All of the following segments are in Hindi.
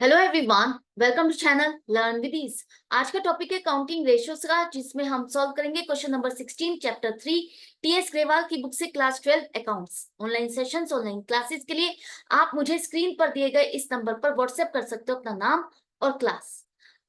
Hello everyone, welcome to channel learn with ease. आज का टॉपिक है काउंटिंग रेशियोज का, जिसमें हम सॉल्व करेंगे question number 16 chapter 3 TS Grewal की बुक से class 12 accounts. Online sessions, online classes के लिए आप मुझे स्क्रीन पर दिए गए इस नंबर पर व्हाट्सएप कर सकते हो अपना नाम और क्लास।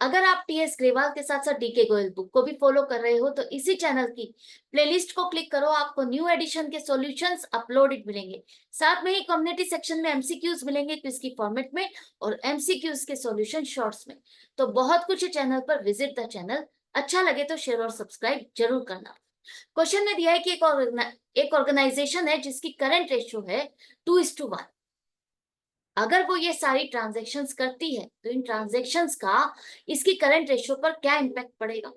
अगर आप टीएस ग्रेवाल के साथ साथ डीके गोयल बुक को भी फॉलो कर रहे हो तो इसी चैनल की प्लेलिस्ट को क्लिक करो, आपको न्यू एडिशन के सॉल्यूशंस अपलोडेड मिलेंगे। साथ में ही कम्युनिटी सेक्शन में एमसीक्यूज मिलेंगे क्विज की फॉर्मेट में और एमसीक्यूज के सॉल्यूशन शॉर्ट्स में। तो बहुत कुछ है चैनल पर, विजिट द चैनल। अच्छा लगे तो शेयर और सब्सक्राइब जरूर करना। क्वेश्चन में दिया है कि एक ऑर्गेनाइजेशन है जिसकी करंट रेशियो है 2:1। अगर वो ये सारी ट्रांजैक्शंस करती है तो इन ट्रांजैक्शंस का इसकी करंट रेशियो पर क्या इम्पैक्ट पड़ेगा?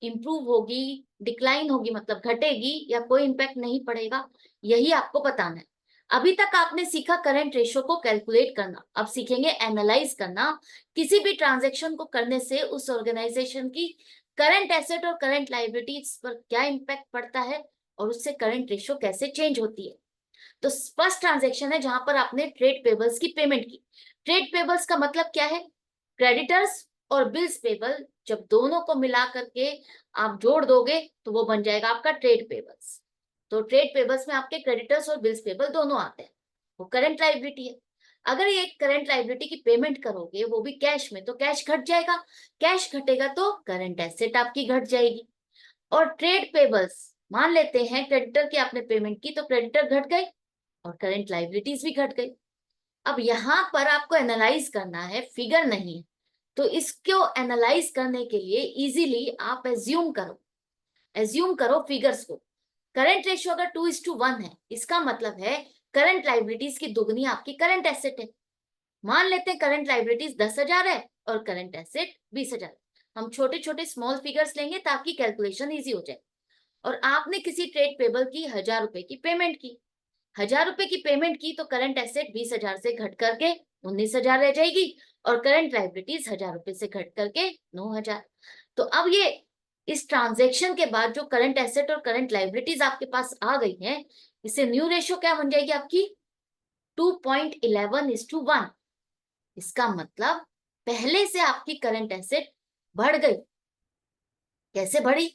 इंप्रूव होगी, डिक्लाइन होगी, मतलब घटेगी, या कोई इम्पैक्ट नहीं पड़ेगा? यही आपको बताना है। अभी तक आपने सीखा करंट रेशियो को कैलकुलेट करना, अब सीखेंगे एनालाइज करना। किसी भी ट्रांजैक्शन को करने से उस ऑर्गेनाइजेशन की करंट एसेट और करंट लायबिलिटीज पर क्या इम्पैक्ट पड़ता है और उससे करंट रेशियो कैसे चेंज होती है। तो फर्स्ट ट्रांजैक्शन है जहां पर आपने ट्रेड पेबल्स की पेमेंट की। ट्रेड पेबल्स का मतलब क्या है? क्रेडिटर्स और बिल्स पेबल, जब दोनों को मिला करके आप जोड़ दोगे तो वो बन जाएगा आपका ट्रेड पेबल्स। तो ट्रेड पेबल्स में आपके क्रेडिटर्स और बिल्स पेबल दोनों आते हैं, वो करंट लायबिलिटी है। अगर ये करंट लायबिलिटी की पेमेंट करोगे वो भी कैश में, तो कैश घट जाएगा। कैश घटेगा तो करंट एसेट आपकी घट जाएगी। और ट्रेड पेबल्स, मान लेते हैं क्रेडिटर की आपने पेमेंट की तो क्रेडिटर घट गए और करंट लायबिलिटीज भी घट गई। अब यहां पर आपको एनालाइज करना है, फिगर नहीं है। तो इसको एनालाइज करने के लिए इजीली आप एज्यूम करो फिगर्स को। करंट रेशियो अगर 2:1 है, इसका मतलब है करंट लायबिलिटीज की दुगनी आपकी करंट एसेट है। मान लेते हैं करंट लायबिलिटीज 10,000 है और करंट एसेट 20,000 है। हम छोटे छोटे स्मॉल फिगर्स लेंगे ताकि कैलकुलेशन इजी हो जाए। और आपने किसी ट्रेड पेबल की 1,000 रुपए की पेमेंट की। 1,000 रुपए की पेमेंट की तो करंट एसेट 20,000 से घट करके 19,000 रह जाएगी और करंट लायबिलिटीज 1,000 रुपए से घट करके 9,000। तो अब ये इस ट्रांजेक्शन के बाद जो करंट एसेट और करंट लायबिलिटीज आपके पास आ गई है, इससे न्यू रेशियो क्या बन जाएगी आपकी? 2.11:1। इसका मतलब पहले से आपकी करंट एसेट बढ़ गई। कैसे बढ़ी?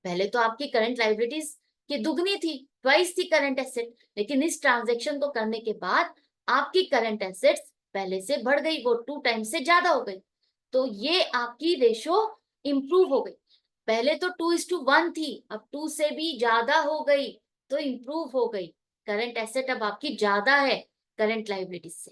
पहले तो आपकी करंट लायबिलिटीज की दुगनी थी, ट्वाइस थी करंट एसेट, लेकिन इस ट्रांजैक्शन को करने के बाद आपकी करंट एसेट्स पहले से बढ़ गई, वो 2 टाइम्स से ज्यादा हो गई। तो ये आपकी रेशो इंप्रूव हो गई। पहले तो 2:1 थी, अब 2 से भी ज्यादा हो गई, तो इंप्रूव हो गई। करंट एसेट अब आपकी ज्यादा है करंट लायबिलिटीज से।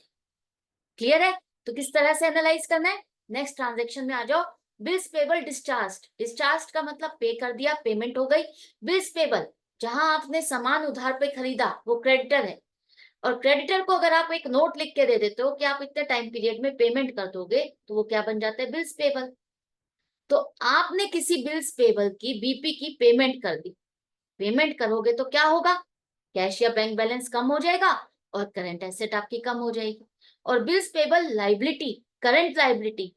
क्लियर है? तो किस तरह से एनालाइज करना है, नेक्स्ट ट्रांजेक्शन में आ जाओ। Bills payable discharge. डिस्चार्ज का मतलब पे कर दिया, पेमेंट हो गई। बिल्स पेबल, जहां आपने सामान उधार पे खरीदा, वो क्रेडिटर है। और क्रेडिटर को अगर आप एक नोट लिख के दे देते हो कि आप इतने टाइम पीरियड में पेमेंट कर दोगे, तो वो क्या बन जाता है? Bills payable. तो आपने किसी बिल्स पेबल की बीपी की पेमेंट कर दी। पेमेंट करोगे तो क्या होगा? कैश या बैंक बैलेंस कम हो जाएगा और करंट एसेट आपकी कम हो जाएगी। और bills payable liability, current liability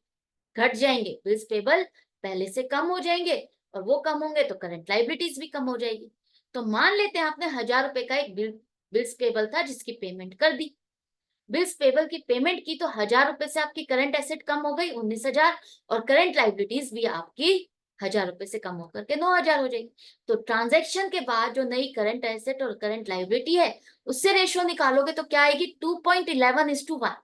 घट जाएंगे, बिल्स पेबल पहले से कम हो जाएंगे और वो कम होंगे तो करंट लाइबिलिटीज भी कम हो जाएगी। तो मान लेते हैं आपने 1,000 रुपए का एक बिल्स पेबल था जिसकी पेमेंट कर दी। बिल्स पेबल की पेमेंट की तो 1,000 रुपए से आपकी करंट एसेट कम हो गई 19,000 और करंट लाइबिलिटीज भी आपकी 1,000 रुपए से कम होकर के 9,000 हो जाएगी। तो ट्रांजैक्शन के बाद जो नई करंट एसेट और करंट लाइबिलिटी है उससे रेशियो निकालोगे तो क्या आएगी? 2.11:1।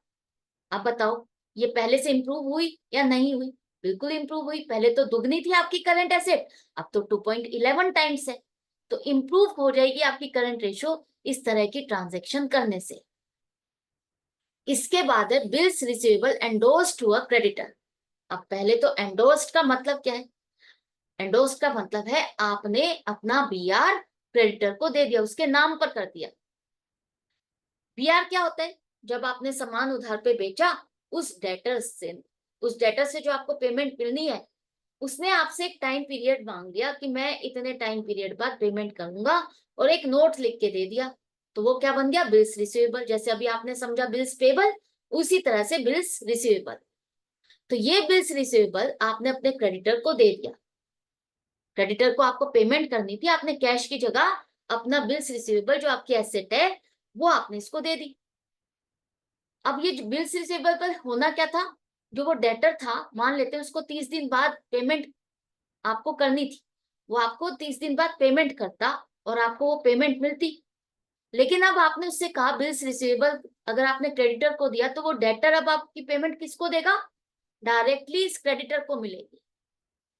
अब बताओ, ये पहले से इंप्रूव हुई या नहीं हुई? बिल्कुल इंप्रूव हुई। पहले तो दुगनी थी आपकी करंट एसेट, अब तो 2.11 टाइम्स है। तो इंप्रूव हो जाएगी आपकी करंट रेशियो इस तरह की ट्रांजेक्शन करने से। इसके बाद है bills receivable endorsed to a creditor. अब पहले तो एंडोर्स्ड का मतलब क्या है? एंडोर्स्ड का मतलब है आपने अपना बीआर क्रेडिटर को दे दिया, उसके नाम पर कर दिया। बीआर क्या होता है? जब आपने सामान उधार पे बेचा, उस डेटर से जो आपको पेमेंट मिलनी है, उसने आपसे एक टाइम पीरियड मांग लिया कि मैं इतने टाइम पीरियड बाद पेमेंट करूंगा और एक नोट लिख के दे दिया। तो वो क्या बन गया? Bills receivable. जैसे अभी आपने समझा बिल्स पेबल, उसी तरह से बिल्स रिसीवेबल। तो ये बिल्स रिसीवेबल आपने अपने क्रेडिटर को दे दिया। क्रेडिटर को आपको पेमेंट करनी थी, आपने कैश की जगह अपना बिल्स रिसीवेबल जो आपकी एसेट है वो आपने इसको दे दी। अब ये बिल्स रिसीवेबल पर होना क्या था? जो वो डेटर था, मान लेते हैं उसको 30 दिन बाद पेमेंट आपको करनी थी, वो आपको 30 दिन बाद पेमेंट करता और आपको वो पेमेंट मिलती। लेकिन अब आपने उससे कहा बिल्स रिसीवेबल अगर आपने क्रेडिटर को दिया, तो वो डेटर अब आपकी पेमेंट किसको देगा? डायरेक्टली इस क्रेडिटर को मिलेगी।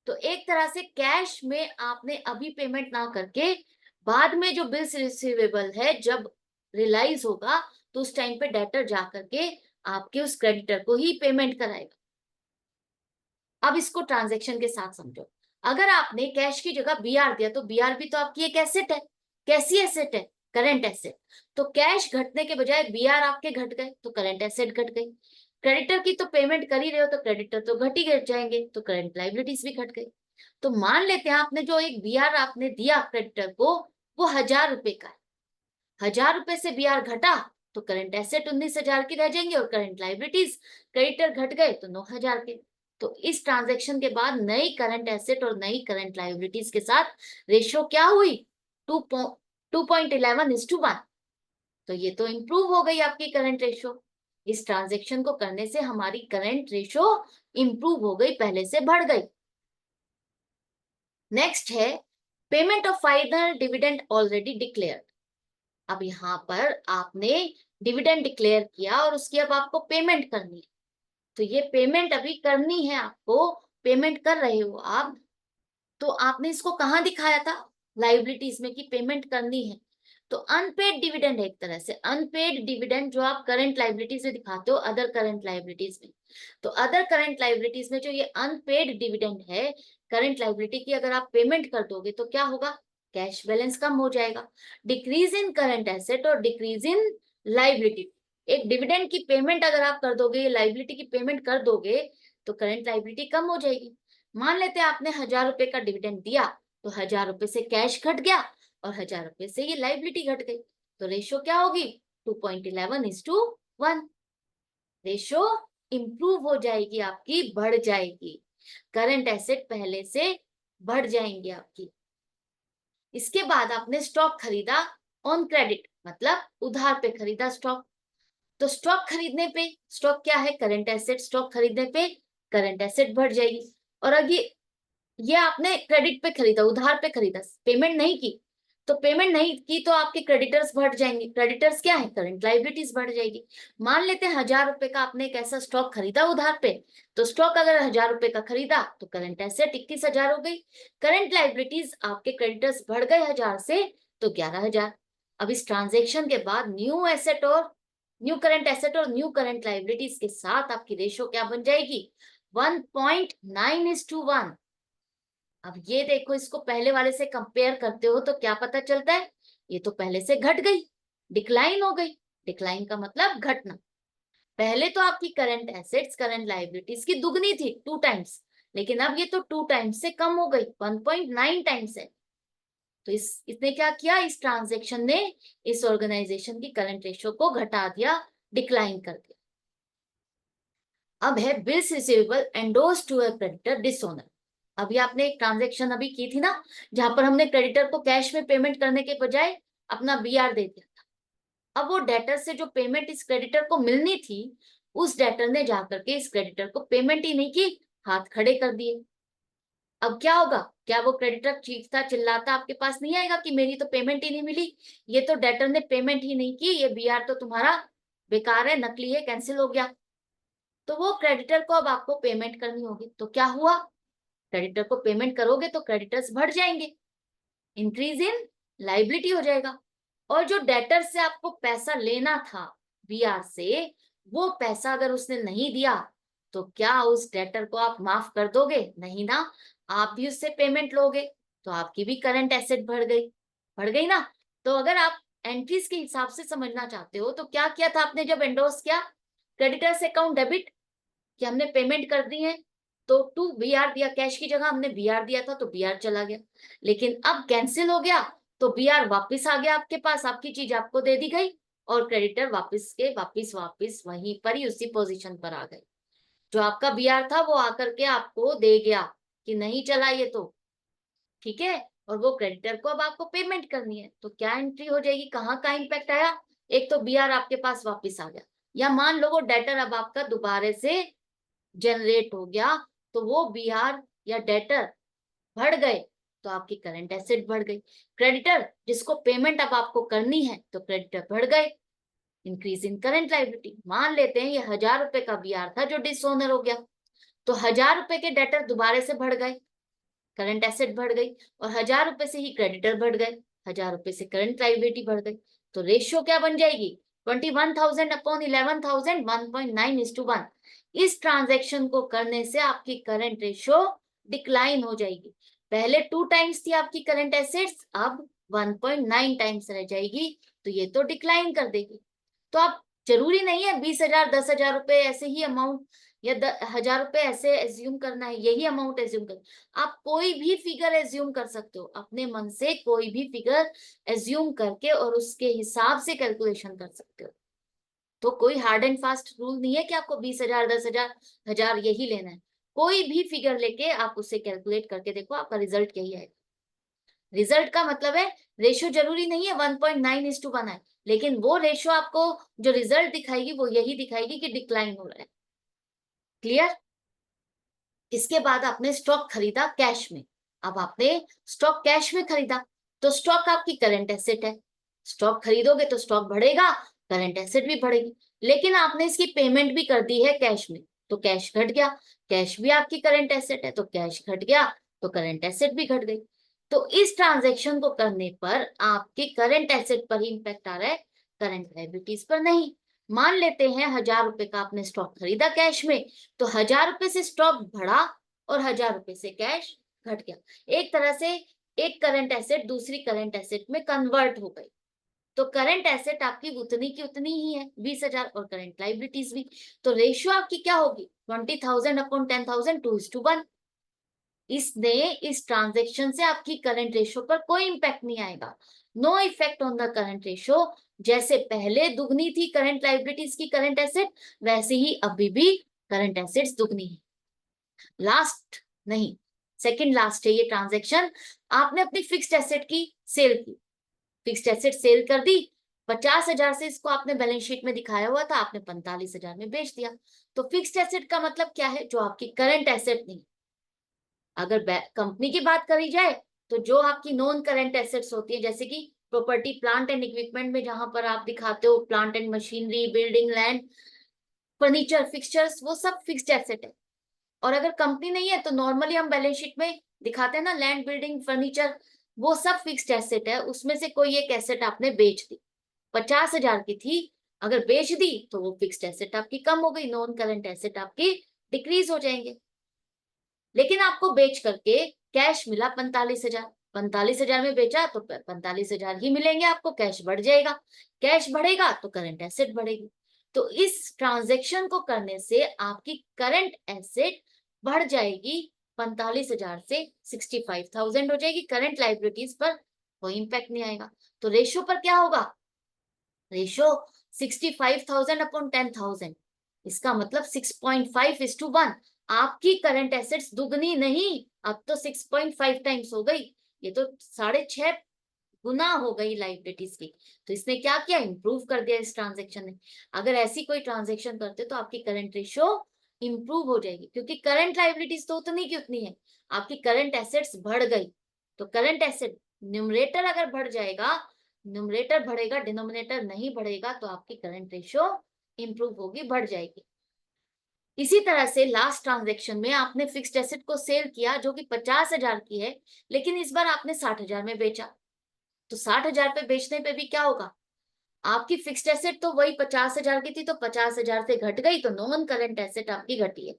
तो एक तरह से कैश में आपने अभी पेमेंट ना करके बाद में जो बिल्स रिसीवेबल है जब रियलाइज होगा, तो उस टाइम पे डेटर जा करके आपके उस क्रेडिटर को ही पेमेंट कराएगा। अब इसको ट्रांजैक्शन के साथ समझो। अगर आपने कैश की जगह बीआर दिया, तो बीआर भी तो आपकी एक एसेट है। कैसी एसेट है? Current asset. तो कैश घटने के बजाय बीआर आपके घट गए, तो करंट एसेट घट गई। क्रेडिटर की तो पेमेंट कर ही रहे हो, तो क्रेडिटर तो घट ही घट जाएंगे, तो करंट लाइबिलिटीज भी घट गई। तो मान लेते हैं आपने जो एक बीआर आपने दिया क्रेडिटर को, वो 1000 रुपए का है। 1000 रुपए से बीआर घटा तो करंट एसेट 19,000 की रह जाएंगे, और करंट लाइबिलिटीज क्रेडिटर घट गए तो 9,000 के। तो इस ट्रांजैक्शन के बाद नई करंट एसेट और नई करंट लाइबिलिटीज के साथ रेशियो क्या हुई? 2.11:1। तो ये तो इंप्रूव हो गई आपकी करंट रेशियो। इस ट्रांजैक्शन को करने से हमारी करंट रेशियो इंप्रूव हो गई, पहले से बढ़ गई। नेक्स्ट है payment of final dividend already declared. अब यहाँ पर आपने डिविडेंड डिक्लेयर किया और उसकी अब आपको पेमेंट करनी है। तो ये पेमेंट अभी करनी है आपको, पेमेंट कर रहे हो आप। तो आपने इसको कहाँ दिखाया था? लाइबिलिटीज में, कि पेमेंट करनी है। तो अनपेड डिविडेंड है एक तरह से। अनपेड डिविडेंड जो आप करंट लाइबिलिटीज में दिखाते हो, अदर करंट लाइबिलिटीज में। तो अदर करंट लाइबिलिटीज में जो ये अनपेड डिविडेंड है करंट लाइबिलिटी की, अगर आप पेमेंट कर दोगे तो क्या होगा? कैश बैलेंस कम हो जाएगा। डिक्रीज इन करंट एसेट और डिक्रीज इन लाइबिलिटी। एक डिविडेंड की पेमेंट अगर आप कर दोगे, लाइबिलिटी की पेमेंट कर दोगे, तो करंट लाइबिलिटी कम हो जाएगी। मान लेते हैं आपने 1000 रुपए का डिविडेंड दिया, तो 1000 रुपए से कैश घट गया और 1000 रुपए से ये लाइबिलिटी घट गई। तो रेशियो क्या होगी? 2.11:1। रेशियो इंप्रूव हो जाएगी आपकी, बढ़ जाएगी। करंट एसेट पहले से बढ़ जाएंगे आपकी। इसके बाद आपने स्टॉक खरीदा ऑन क्रेडिट, मतलब उधार पे खरीदा स्टॉक। तो स्टॉक खरीदने पे, स्टॉक क्या है? Current asset. स्टॉक खरीदने पे करंट एसेट बढ़ जाएगी। और अगर ये आपने क्रेडिट पे खरीदा, उधार पे खरीदा, पेमेंट नहीं की, तो पेमेंट नहीं की तो आपके क्रेडिटर्स बढ़ जाएंगे। क्रेडिटर्स क्या है? करंट लाइबिलिटीज बढ़ जाएगी। मान लेते हैं 1000 रुपए का आपने एक ऐसा स्टॉक खरीदा उधार पे, तो स्टॉक अगर 1000 रुपए का खरीदा तो करंट एसेट 21,000 हो गई। करंट लाइबिलिटीज आपके क्रेडिटर्स बढ़ गए 1000 से तो 11,000। अब इस ट्रांजेक्शन के बाद न्यू करंट एसेट और न्यू करंट लाइबिलिटीज के साथ आपकी रेशियो क्या बन जाएगी? 1.9:1। अब ये देखो, इसको पहले वाले से कंपेयर करते हो तो क्या पता चलता है? ये तो पहले से घट गई, डिक्लाइन हो गई। डिक्लाइन का मतलब घटना। पहले तो आपकी करंट एसेट्स करंट लाइबिलिटीज की दुगनी थी, 2 टाइम्स, लेकिन अब ये तो 2 टाइम्स से कम हो गई, 1.9 टाइम्स है। तो इसने क्या किया? इस ट्रांजेक्शन ने इस ऑर्गेनाइजेशन की करंट रेशियो को घटा दिया, डिक्लाइन कर दिया। अब है bills receivable endorse to a creditor dishonour. अभी आपने एक ट्रांजेक्शन अभी की थी ना, जहां पर हमने क्रेडिटर को कैश में पेमेंट करने के बजाय अपना बीआर दे दिया था। अब वो डेटर से जो पेमेंट इस क्रेडिटर को मिलनी थी, उस डेटर ने जाकर के इस क्रेडिटर को पेमेंट ही नहीं की, हाथ खड़े कर दिए। अब क्या होगा? क्या वो क्रेडिटर चीखता चिल्लाता आपके पास नहीं आएगा कि मेरी तो पेमेंट ही नहीं मिली, ये तो डेटर ने पेमेंट ही नहीं की, ये बीआर तो तुम्हारा बेकार है, नकली है, कैंसिल हो गया। तो वो क्रेडिटर को अब आपको पेमेंट करनी होगी। तो क्या हुआ? क्रेडिटर को पेमेंट करोगे तो क्रेडिटर्स बढ़ जाएंगे, इंक्रीज इन लाइबिलिटी हो जाएगा। और जो डेटर से आपको पैसा लेना था बीआर से, वो पैसा अगर उसने नहीं दिया, तो क्या उस डेटर को आप माफ कर दोगे? नहीं ना, आप भी उससे पेमेंट लोगे, तो आपकी भी करंट एसेट बढ़ गई ना। तो अगर आप एंट्रीज के हिसाब से समझना चाहते हो, तो क्या किया था आपने जब एंडोर्स किया? क्रेडिटर्स अकाउंट डेबिट, कि हमने पेमेंट कर दी है, तो टू बीआर दिया, कैश की जगह हमने बीआर दिया था तो बीआर चला गया। लेकिन अब कैंसिल हो गया तो बीआर वापस आ गया आपके पास, आपकी चीज आपको दे दी गई, और क्रेडिटर वापस वहीं पर ही उसी पोजीशन पर आ गए। जो आपका बीआर था वो आकर के आपको दे गया कि नहीं चला ये तो, ठीक है। और वो क्रेडिटर को अब आपको पेमेंट करनी है, तो क्या एंट्री हो जाएगी? कहाँ का इम्पैक्ट आया? एक तो बीआर आपके पास वापस आ गया, या मान लो वो डेटर अब आपका दोबारा से जनरेट हो गया तो वो बीआर या डेटर बढ़ गए तो आपकी करंट एसेट बढ़ गई। क्रेडिटर जिसको पेमेंट अब आपको करनी है तो क्रेडिटर बढ़ गए, इंक्रीज इन करंट लायबिलिटी। मान लेते हैं ये 1000 रुपए का बीआर था जो डिसओनर हो गया, तो 1000 रुपए के डेटर दोबारा से बढ़ गए, करंट एसेट बढ़ गई, और 1000 रुपए से ही क्रेडिटर बढ़ गए, 1000 रुपए से करंट लायबिलिटी बढ़ गई। तो रेशियो क्या बन जाएगी? 21,000 अपॉन 11,000, 1.9:1। इस ट्रांजेक्शन को करने से आपकी करंट रेशियो डिक्लाइन हो जाएगी। पहले 2 टाइम्स थी आपकी करंट एसेट्स, अब 1.9 टाइम्स रह जाएगी, तो ये तो डिक्लाइन कर देगी। तो आप जरूरी नहीं है 20,000 10,000 रुपए ऐसे ही अमाउंट या 1000 रुपए ऐसे एज्यूम करना है, यही अमाउंट एज्यूम कर, आप कोई भी फिगर एज्यूम कर सकते हो, अपने मन से कोई भी फिगर एज्यूम करके और उसके हिसाब से कैलकुलेशन कर सकते हो। तो कोई हार्ड एंड फास्ट रूल नहीं है कि आपको 20,000 10,000 1000 यही लेना है। कोई भी फिगर लेके आप उसे कैलकुलेट करके देखो, आपका रिजल्ट यही आएगा। रिजल्ट का मतलब है रेशियो जरूरी नहीं है 1.9:1 है, लेकिन वो रेशियो आपको जो रिजल्ट दिखाएगी वो यही दिखाएगी कि डिक्लाइन हो रहा है। क्लियर? इसके बाद आपने स्टॉक खरीदा कैश में। अब आपने स्टॉक कैश में खरीदा तो स्टॉक आपकी करंट एसेट है, स्टॉक खरीदोगे तो स्टॉक बढ़ेगा, करंट एसेट भी बढ़ेगी। लेकिन आपने इसकी पेमेंट भी कर दी है कैश में, तो कैश घट गया, कैश भी आपकी करंट एसेट है, तो कैश घट गया तो करंट एसेट भी घट गई। तो इस ट्रांजेक्शन को करने पर आपके करंट एसेट पर ही इंपैक्ट आ रहा है, करंट लायबिलिटीज पर नहीं। मान लेते हैं 1000 रुपए का आपने स्टॉक खरीदा कैश में, तो 1000 रुपए से स्टॉक बढ़ा और 1000 रुपए से कैश घट गया। एक तरह से एक करंट एसेट दूसरी करंट एसेट में कन्वर्ट हो गई। तो करंट एसेट आपकी उतनी की उतनी ही है 20,000, और करंट लायबिलिटीज भी। तो रेशियो आपकी क्या होगी? 20,000 अपॉन 10,000, 2:1। इसने इस ट्रांजेक्शन से आपकी करंट रेशियो पर कोई इंपैक्ट नहीं आएगा। No effect on the current ratio. जैसे पहले दुगनी थी करंट लायबिलिटीज की करंट एसेट, वैसे ही अभी भी करंट एसेट्स दुगनी है। लास्ट नहीं, सेकंड लास्ट है ये ट्रांजेक्शन। आपने अपनी फिक्स्ड एसेट की सेल की, फिक्स्ड एसेट सेल कर दी, 50,000 से इसको आपने बैलेंस शीट में दिखाया हुआ था, आपने 45,000 में बेच दिया। तो फिक्स्ड एसेट का मतलब क्या है? जो आपकी करंट एसेट नहीं। अगर कंपनी की बात करी जाए तो जो आपकी नॉन करंट एसेट्स होती है, जैसे कि प्रॉपर्टी प्लांट एंड इक्विपमेंट में जहां पर आप दिखाते हो plant and machinery, building, land, furniture, fixtures, वो सब फिक्स्ड एसेट है। और अगर कंपनी नहीं है तो नॉर्मली हम बैलेंस शीट में दिखाते हैं ना, लैंड, बिल्डिंग, फर्नीचर, वो सब फिक्स्ड एसेट है। उसमें से कोई एक एसेट आपने बेच दी, 50,000 की थी, अगर बेच दी तो वो फिक्स्ड एसेट आपकी कम हो गई, नॉन करंट एसेट आपकी डिक्रीज हो जाएंगे। लेकिन आपको बेच करके कैश मिला 45,000, 45,000 में बेचा तो 45,000 ही मिलेंगे आपको, कैश बढ़ जाएगा, कैश बढ़ेगा तो करंट एसेट बढ़ेगी। तो इस ट्रांजेक्शन को करने से आपकी करंट एसेट बढ़ जाएगी 45,000 से 65,000 हो जाएगी, करंट लायबिलिटीज पर कोई इंपैक्ट नहीं आएगा। तो रेशियो पर क्या होगा? रेशियो 65,000 अपॉन 10,000, इसका मतलब 6.5:1। आपकी करंट एसेट्स दुगनी नहीं, अब तो 6.5 टाइम्स हो गई, ये तो 6.5 गुना हो गई लायबिलिटीज की। तो इसने क्या किया? इंप्रूव कर दिया इस ट्रांजेक्शन ने। अगर ऐसी कोई ट्रांजेक्शन करते तो आपकी करंट रेशियो इंप्रूव हो जाएगी, क्योंकि करंट लायबिलिटीज तो उतनी की उतनी है, आपकी करंट एसेट्स बढ़ गई। तो करंट एसेट न्यूमरेटर अगर बढ़ जाएगा, न्यूमरेटर बढ़ेगा, डिनोमिनेटर नहीं बढ़ेगा, तो आपकी करंट रेशियो इंप्रूव होगी, बढ़ जाएगी। इसी तरह से लास्ट ट्रांजेक्शन में आपने फिक्स्ड एसेट को सेल किया जो कि 50,000 की है, लेकिन इस बार आपने 60,000 में बेचा। तो 60,000 पे बेचने पे भी क्या होगा? आपकी फिक्स्ड एसेट तो वही 50,000 की थी, तो 50,000 से घट गई, तो नॉन करंट एसेट आपकी घटी है।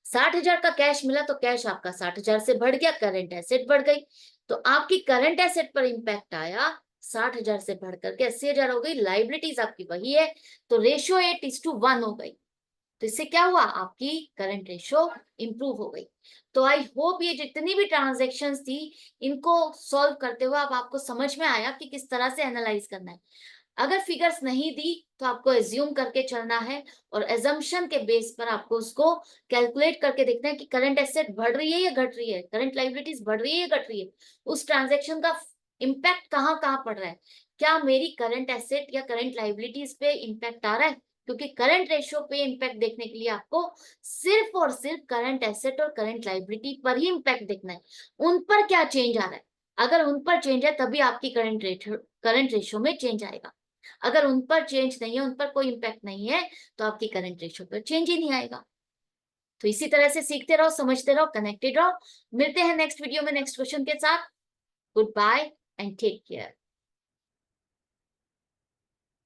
60,000 का कैश मिला तो कैश आपका 60,000 से बढ़ गया, करंट एसेट बढ़ गई। तो आपकी करंट एसेट पर इंपैक्ट आया, 60,000 से बढ़ करके 80,000 हो गई, लाइबिलिटीज आपकी वही है, तो रेशियो 8:1 हो गई। तो इससे क्या हुआ? आपकी करंट रेशियो इंप्रूव हो गई। तो आई होप ये जितनी भी ट्रांजेक्शन्स थी इनको सॉल्व करते हुए अब आपको समझ में आया कि किस तरह से एनालाइज करना है। अगर फिगर्स नहीं दी तो आपको एज्यूम करके चलना है, और एजम्पशन के बेस पर आपको उसको कैलकुलेट करके देखना है कि करंट एसेट बढ़ रही है या घट रही है, करंट लायबिलिटीज बढ़ रही है या घट रही है, उस ट्रांजेक्शन का इम्पैक्ट कहाँ कहाँ पड़ रहा है, क्या मेरी करंट एसेट या करंट लायबिलिटीज पे इम्पैक्ट आ रहा है, क्योंकि करंट रेशियो पे इम्पैक्ट देखने के लिए आपको सिर्फ और सिर्फ करंट एसेट और करंट लायबिलिटी पर ही इम्पैक्ट देखना है, उन पर क्या चेंज आ रहा है। अगर उन पर चेंज है तभी आपकी करंट रेशियो में चेंज आएगा। अगर उन पर चेंज नहीं है, उन पर कोई इम्पैक्ट नहीं है, तो आपकी करंट रेशियो पर चेंज ही नहीं आएगा। तो इसी तरह से सीखते रहो, समझते रहो, कनेक्टेड रहो। मिलते हैं नेक्स्ट वीडियो में नेक्स्ट क्वेश्चन के साथ। Goodbye and take care.